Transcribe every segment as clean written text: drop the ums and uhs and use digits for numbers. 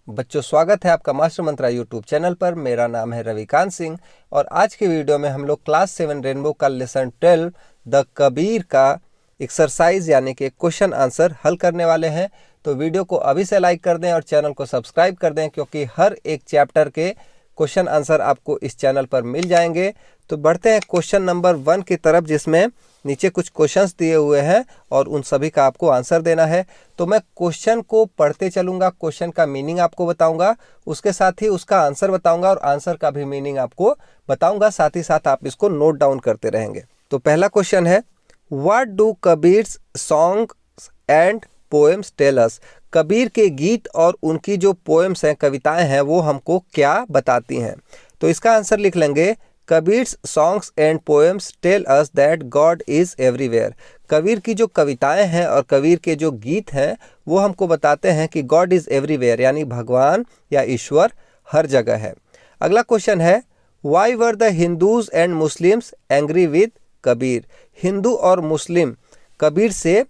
बच्चों, स्वागत है आपका मास्टर मंत्रा यूट्यूब चैनल पर। मेरा नाम है रविकांत सिंह और आज के वीडियो में हम लोग क्लास 7 रेनबो का लेसन 12 द कबीर का एक्सरसाइज यानी कि क्वेश्चन आंसर हल करने वाले हैं। तो वीडियो को अभी से लाइक कर दें और चैनल को सब्सक्राइब कर दें, क्योंकि हर एक चैप्टर के क्वेश्चन आंसर आपको इस चैनल पर मिल जाएंगे। तो बढ़ते हैं क्वेश्चन नंबर 1 की तरफ, जिसमें नीचे कुछ क्वेश्चंस दिए हुए हैं और उन सभी का आपको आंसर देना है। तो मैं क्वेश्चन को पढ़ते चलूंगा, क्वेश्चन का मीनिंग आपको बताऊंगा, उसके साथ ही उसका आंसर बताऊंगा और आंसर का भी मीनिंग आपको बताऊंगा। साथ ही साथ आप इसको नोट डाउन करते रहेंगे। तो पहला क्वेश्चन है, what do Kabir's songs and poems tell us? Kabir के गीत और उनकी जो पोएम्स हैं, कविताएं हैं, वो हमको क्या बताती हैं? तो इसका आंसर लिख लेंगे, Kabir's songs and poems tell us that God is everywhere. Kabir की जो कविताएं हैं और कबीर के जो गीत हैं वो हमको बताते हैं कि गॉड इज एवरीवेयर, यानी भगवान या ईश्वर हर जगह है। अगला क्वेश्चन है, why were the Hindus and Muslims angry with Kabir? Hindu और मुस्लिम कबीर से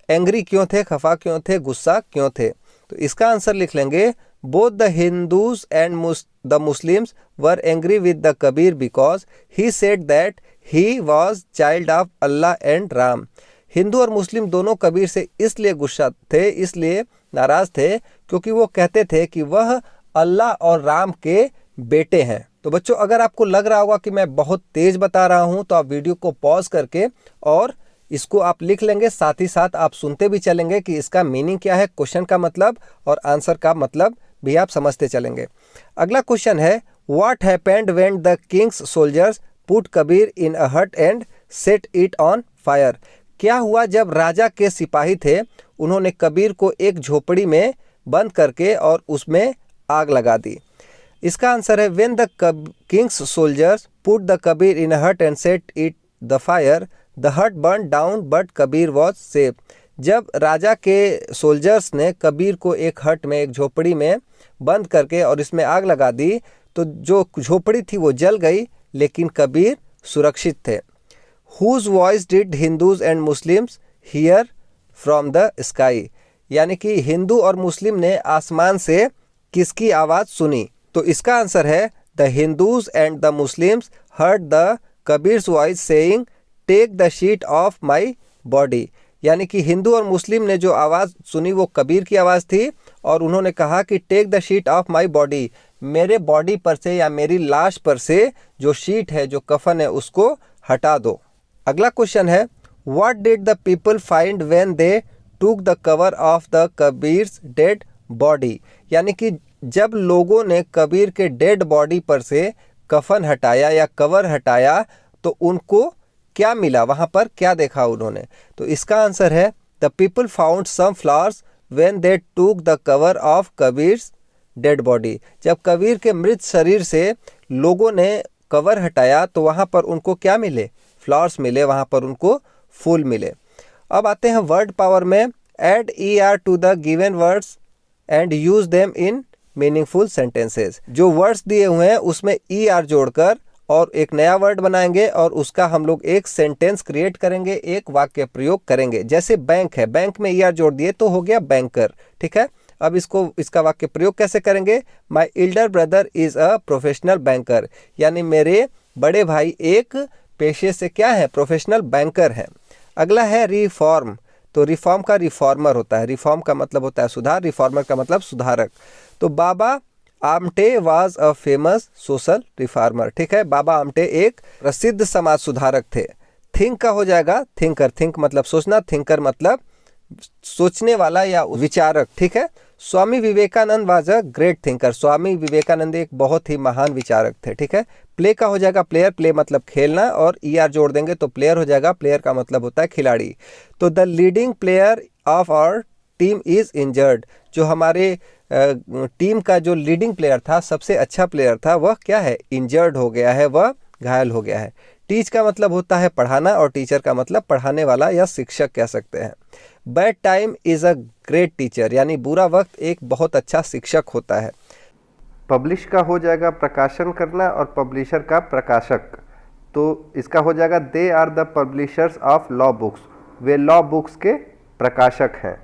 एंग्री क्यों थे, खफा क्यों थे, गुस्सा क्यों थे? तो इसका आंसर लिख लेंगे, both the Hindus and the Muslims were angry with the Kabir because he said that he was child of Allah and Ram. Hindu और मुस्लिम दोनों कबीर से इसलिए गुस्सा थे, इसलिए नाराज थे, क्योंकि वो कहते थे कि वह अल्लाह और राम के बेटे हैं। तो बच्चों, अगर आपको लग रहा होगा कि मैं बहुत तेज बता रहा हूं, तो आप वीडियो को पॉज करके और इसको आप लिख लेंगे, साथ ही साथ आप सुनते भी चलेंगे कि इसका मीनिंग क्या है, क्वेश्चन का मतलब और आंसर का मतलब भी आप समझते चलेंगे। अगला क्वेश्चन है, what happened when the king's soldiers put Kabir in a hut and set it on fire? क्या हुआ जब राजा के सिपाही थे, उन्होंने कबीर को एक झोपड़ी में बंद करके और उसमें आग लगा दी? इसका आंसर है, when the king's soldiers put the Kabir in a hut and set it the fire the hut burn down but Kabir was safe. जब राजा के सोल्जर्स ने कबीर को एक हट में, एक झोपड़ी में बंद करके और इसमें आग लगा दी, तो जो झोपड़ी थी वो जल गई, लेकिन कबीर सुरक्षित थे। Whose voice did Hindus and Muslims hear from the sky? यानी कि हिंदू और मुस्लिम ने आसमान से किसकी आवाज़ सुनी? तो इसका आंसर है, the Hindus and the Muslims heard the Kabir's voice saying take the sheet of my body. यानी कि हिंदू और मुस्लिम ने जो आवाज़ सुनी वो कबीर की आवाज़ थी और उन्होंने कहा कि take the sheet of my body, मेरे बॉडी पर से या मेरी लाश पर से जो शीट है, जो कफन है, उसको हटा दो। अगला क्वेश्चन है, what did the people find when they took the cover of the Kabir's dead body? यानी कि जब लोगों ने कबीर के डेड बॉडी पर से कफन हटाया या कवर हटाया, तो उनको क्या मिला, वहां पर क्या देखा उन्होंने? तो इसका आंसर है, the people found some flowers when they took the cover of Kabir's dead body. जब कबीर के मृत शरीर से लोगों ने कवर हटाया तो वहां पर उनको क्या मिले? फ्लावर्स मिले, वहां पर उनको फूल मिले। अब आते हैं वर्ड पावर में। Add ER to the given words and use them in meaningful sentences. जो वर्ड्स दिए हुए हैं उसमें ER जोड़कर और एक नया वर्ड बनाएंगे और उसका हम लोग एक सेंटेंस क्रिएट करेंगे, एक वाक्य प्रयोग करेंगे। जैसे बैंक है, बैंक में ER जोड़ दिए तो हो गया बैंकर, ठीक है। अब इसका वाक्य प्रयोग कैसे करेंगे? My elder brother is a professional banker, यानी मेरे बड़े भाई एक पेशे से क्या है? प्रोफेशनल बैंकर है। अगला है रिफॉर्म। तो रिफॉर्म का रिफॉर्मर होता है, रिफॉर्म का मतलब होता है सुधार, रिफॉर्मर का मतलब सुधारक। तो Baba Amte was a famous social reformer, ठीक है। बाबा आमटे एक प्रसिद्ध समाज सुधारक थे। थिंक का हो जाएगा थिंकर, थिंक मतलब सोचना, थिंकर मतलब सोचने वाला या विचारक, ठीक है। Swami Vivekananda was a great thinker, Swami Vivekananda एक बहुत ही महान विचारक थे, ठीक है। प्ले का हो जाएगा प्लेयर, प्ले मतलब खेलना और ER जोड़ देंगे तो प्लेयर हो जाएगा, प्लेयर का मतलब होता है खिलाड़ी। तो the leading player of our team is injured. जो हमारे टीम का जो लीडिंग प्लेयर था, सबसे अच्छा प्लेयर था, वह क्या है? इंजर्ड हो गया है, वह घायल हो गया है। टीच का मतलब होता है पढ़ाना और टीचर का मतलब पढ़ाने वाला या शिक्षक कह सकते हैं। Bad time is a great teacher, यानी बुरा वक्त एक बहुत अच्छा शिक्षक होता है। पब्लिश का हो जाएगा प्रकाशन करना और पब्लिशर का प्रकाशक। तो इसका हो जाएगा they are the publishers of law books, वे लॉ बुक्स के प्रकाशक हैं।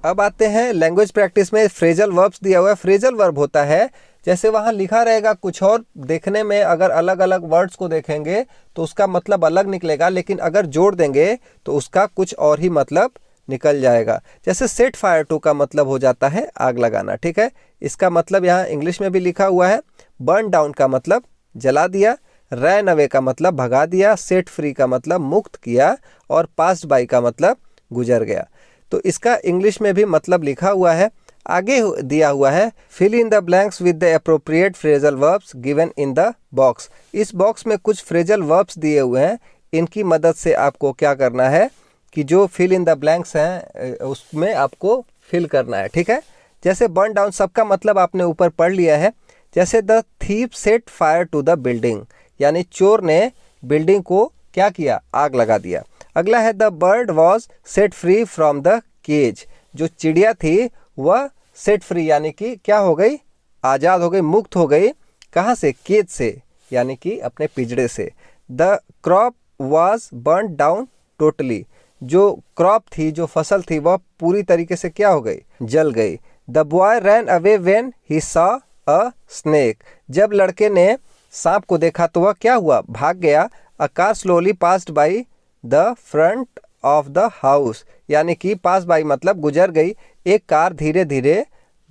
अब आते हैं लैंग्वेज प्रैक्टिस में। फ्रेजल वर्ब्स दिया हुआ है। फ्रेजल वर्ब होता है जैसे वहाँ लिखा रहेगा कुछ और, देखने में अगर अलग अलग वर्ड्स को देखेंगे तो उसका मतलब अलग निकलेगा, लेकिन अगर जोड़ देंगे तो उसका कुछ और ही मतलब निकल जाएगा। जैसे सेट फायर टू का मतलब हो जाता है आग लगाना, ठीक है। इसका मतलब यहाँ इंग्लिश में भी लिखा हुआ है। बर्न डाउन का मतलब जला दिया, रैन अवे का मतलब भगा दिया, सेट फ्री का मतलब मुक्त किया, और पास्ड बाय का मतलब गुजर गया। तो इसका इंग्लिश में भी मतलब लिखा हुआ है। आगे दिया हुआ है fill in the blanks with the appropriate phrasal verbs given in the box. इस बॉक्स में कुछ फ्रेजल वर्ब्स दिए हुए हैं, इनकी मदद से आपको क्या करना है कि जो फिल इन द ब्लैंक्स हैं उसमें आपको फिल करना है, ठीक है। जैसे बर्न डाउन, सबका मतलब आपने ऊपर पढ़ लिया है। जैसे the thief set fire to the building, यानी चोर ने बिल्डिंग को क्या किया, आग लगा दिया। अगला है the bird was set free from the cage, जो चिड़िया थी वह सेट फ्री यानी कि क्या हो गई, आज़ाद हो गई, मुक्त हो गई। कहाँ से, केज से, यानी कि अपने पिंजड़े से। The crop was burn down totally, जो क्रॉप थी, जो फसल थी, वह पूरी तरीके से क्या हो गई, जल गई। The boy ran away when he saw a snake, जब लड़के ने सांप को देखा तो वह क्या हुआ, भाग गया। A car slowly passed by the front of the house, यानी कि पास बाई मतलब गुजर गई। एक कार धीरे धीरे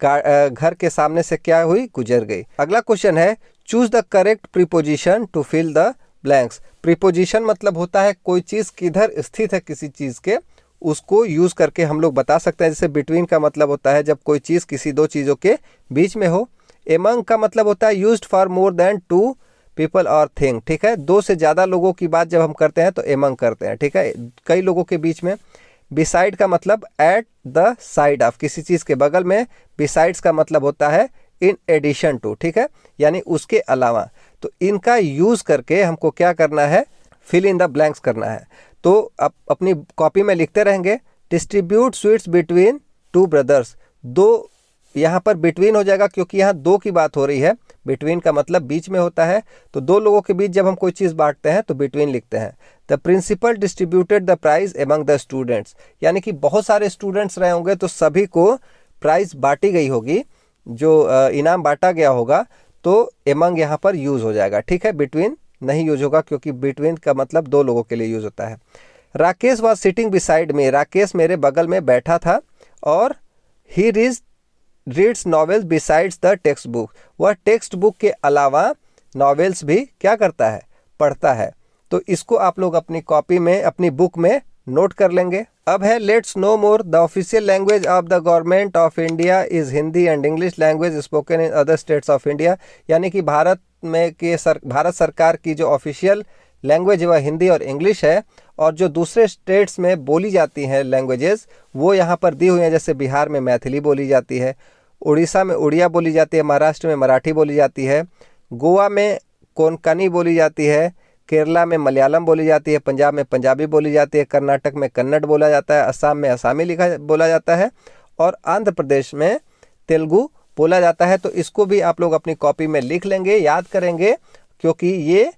घर के सामने से क्या हुई, गुजर गई। अगला क्वेश्चन है choose the correct preposition to fill the blanks. Preposition मतलब होता है कोई चीज़ किधर स्थित है किसी चीज़ के, उसको यूज़ करके हम लोग बता सकते हैं। जैसे बिटवीन का मतलब होता है जब कोई चीज़ किसी दो चीज़ों के बीच में हो। एमंग का मतलब होता है used for more than two people और थिंग, ठीक है। दो से ज़्यादा लोगों की बात जब हम करते हैं तो एमंग करते हैं, ठीक है, कई लोगों के बीच में। बिसाइड का मतलब एट द साइड ऑफ, किसी चीज़ के बगल में। बिसाइड्स का मतलब होता है इन एडिशन टू, ठीक है, यानी उसके अलावा। तो इनका यूज़ करके हमको क्या करना है, फिल इन द ब्लैंक्स करना है। तो अपनी कॉपी में लिखते रहेंगे distribute sweets between two brothers. दो, यहाँ पर बिटवीन हो जाएगा क्योंकि यहाँ दो की बात हो रही है। बिटवीन का मतलब बीच में होता है, तो दो लोगों के बीच जब हम कोई चीज़ बांटते हैं तो बिटवीन लिखते हैं। The principal distributed the prize among the students, यानी कि बहुत सारे स्टूडेंट्स रहे होंगे तो सभी को प्राइज बांटी गई होगी, जो इनाम बांटा गया होगा, तो एमंग यहाँ पर यूज़ हो जाएगा, ठीक है। बिटवीन नहीं यूज होगा क्योंकि बिटवीन का मतलब दो लोगों के लिए यूज होता है। Rakesh was sitting beside me, Rakesh मेरे बगल में बैठा था। और he reads novels besides the text book, वह टेक्स्ट बुक के अलावा नॉवेल्स भी क्या करता है, पढ़ता है। तो इसको आप लोग अपनी कॉपी में, अपनी बुक में नोट कर लेंगे। अब है let's no more. The official language of the government of India is Hindi and English language spoken in other states of India, यानी कि भारत सरकार की जो ऑफिशियल लैंग्वेज है वह हिंदी और इंग्लिश है, और जो दूसरे स्टेट्स में बोली जाती हैं लैंग्वेजेस वो यहाँ पर दी हुई हैं। जैसे बिहार में मैथिली बोली जाती है, उड़ीसा में उड़िया बोली जाती है, महाराष्ट्र में मराठी बोली जाती है, गोवा में कोंकणी बोली जाती है, केरला में मलयालम बोली जाती है, पंजाब में पंजाबी बोली जाती है, कर्नाटक में कन्नड़ बोला जाता है, असम में असामी बोला जाता है, और आंध्र प्रदेश में तेलुगु बोला जाता है। तो इसको भी आप लोग अपनी कॉपी में लिख लेंगे, याद करेंगे, क्योंकि ये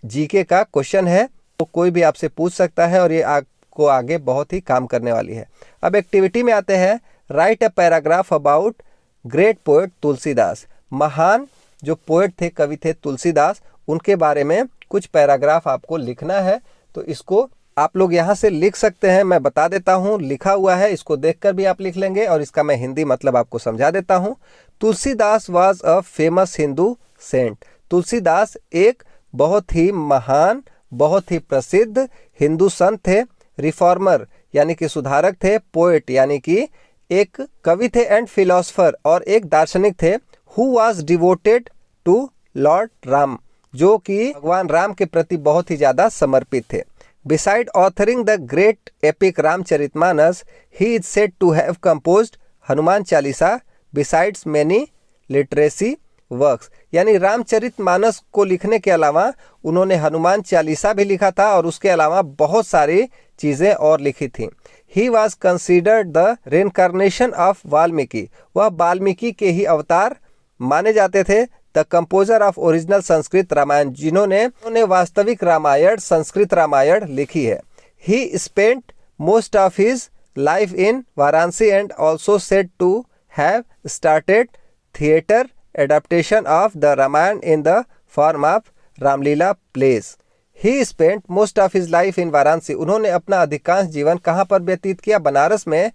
जीके का क्वेश्चन है, तो कोई भी आपसे पूछ सकता है और ये आपको आगे बहुत ही काम करने वाली है। अब एक्टिविटी में आते हैं। Right a paragraph about great poet Tulsidas, महान जो पोएट थे, कवि थे तुलसीदास, उनके बारे में कुछ पैराग्राफ आपको लिखना है। तो इसको आप लोग यहाँ से लिख सकते हैं, मैं बता देता हूँ, लिखा हुआ है, इसको देखकर भी आप लिख लेंगे, और इसका मैं हिंदी मतलब आपको समझा देता हूँ। Tulsidas was a famous Hindu saint, Tulsidas एक बहुत ही महान, बहुत ही प्रसिद्ध हिंदू संत थे। रिफॉर्मर यानी कि सुधारक थे, पोएट यानी कि एक कवि थे, एंड फिलोसफर और एक दार्शनिक थे। Who was devoted to lord Ram, जो कि भगवान राम के प्रति बहुत ही ज़्यादा समर्पित थे। Beside authoring the great epic Ramcharitmanas, he is said to have composed Hanuman Chalisa besides many literacy works, यानी रामचरितमानस को लिखने के अलावा उन्होंने हनुमान चालीसा भी लिखा था, और उसके अलावा बहुत सारी चीज़ें और लिखी थी। He was considered the reincarnation of Valmiki, वह वाल्मीकि के ही अवतार माने जाते थे। The composer of original Sanskrit Ramayana, जिन्होंने वास्तविक रामायण, संस्कृत रामायण लिखी है। He spent most of his life in Varanasi and also said to have started theatre adaptation of the Ramayana in the form of Ramlila plays. He spent most of his life in Varanasi. उन्होंने अपना अधिकांश जीवन कहाँ पर व्यतीत किया? बनारस में.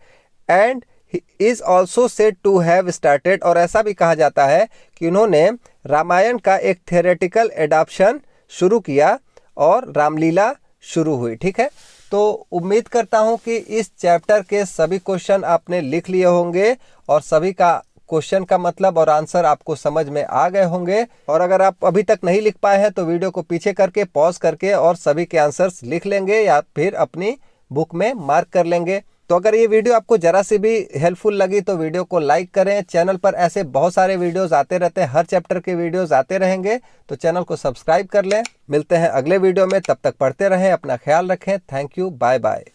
And he is also said to have started, और ऐसा भी कहा जाता है कि उन्होंने रामायण का एक थियोरेटिकल एडाप्शन शुरू किया और रामलीला शुरू हुई. ठीक है, तो उम्मीद करता हूं कि इस चैप्टर के सभी क्वेश्चन आपने लिख लिए होंगे और सभी का क्वेश्चन का मतलब और आंसर आपको समझ में आ गए होंगे. और अगर आप अभी तक नहीं लिख पाए हैं तो वीडियो को पीछे करके पॉज करके और सभी के आंसर्स लिख लेंगे या फिर अपनी बुक में मार्क कर लेंगे. तो अगर ये वीडियो आपको जरा सी भी हेल्पफुल लगी तो वीडियो को लाइक करें. चैनल पर ऐसे बहुत सारे वीडियोस आते रहते हैं, हर चैप्टर के वीडियोस आते रहेंगे, तो चैनल को सब्सक्राइब कर लें. मिलते हैं अगले वीडियो में, तब तक पढ़ते रहें, अपना ख्याल रखें. Thank you, bye bye.